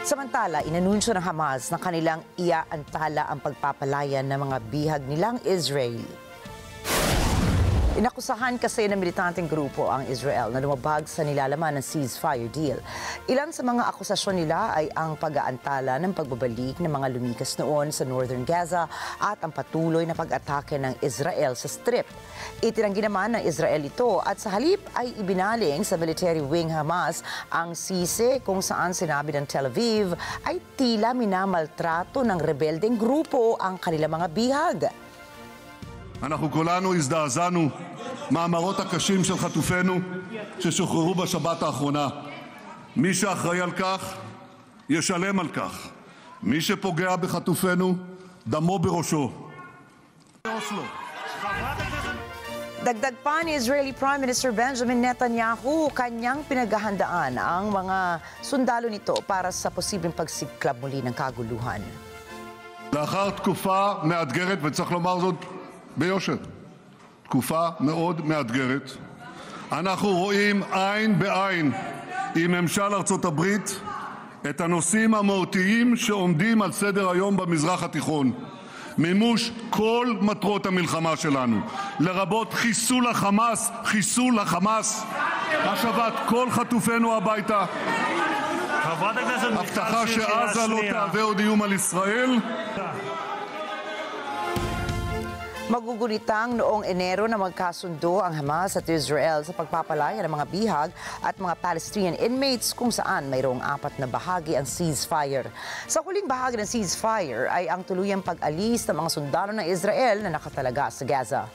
Samantala, inanunsyo ng Hamas na kanilang iaantala ang pagpapalayan ng mga bihag nilang Israel. Inakusahan kasi ng militanteng grupo ang Israel na lumabag sa nilalaman ng ceasefire deal. Ilan sa mga akusasyon nila ay ang pag-aantala ng pagbabalik ng mga lumikas noon sa Northern Gaza at ang patuloy na pag-atake ng Israel sa Strip. Itinanggi naman ng Israel ito at sa halip ay ibinaling sa military wing Hamas ang sisi kung saan sinabi ng Tel Aviv ay tila minamaltrato ng rebeldeng grupo ang kanilang mga bihag. אנחנו כולנו הזדעזענו מהמראות הקשים של חטופינו ששוחררו בשבת האחרונה. מי שאחראי על כך ישלם על כך. מי שפוגע בחטופינו דמו בראשו. Dagdag pa ni Israeli Prime Minister Benjamin Netanyahu, kanyang pinaghahandaan ang mga sundalo nito para sa posibleng pagsiklab muli ng kaguluhan. לאחר תקופה מאתגרת, וצריך לומר זאת ביושר, תקופה מאוד מאתגרת, אנחנו רואים עין בעין עם ממשל ארצות הברית את הנושאים המהותיים שעומדים על סדר היום במזרח התיכון. מימוש כל מטרות המלחמה שלנו, לרבות חיסול החמאס, השבת כל חטופינו הביתה, הבטחה שעזה לא תהווה עוד איום על ישראל. Magugunitang noong Enero na magkasundo ang Hamas at Israel sa pagpapalaya ng mga bihag at mga Palestinian inmates kung saan mayroong 4 na bahagi ang ceasefire. Sa huling bahagi ng ceasefire ay ang tuluyang pag-alis ng mga sundalo ng Israel na nakatalaga sa Gaza.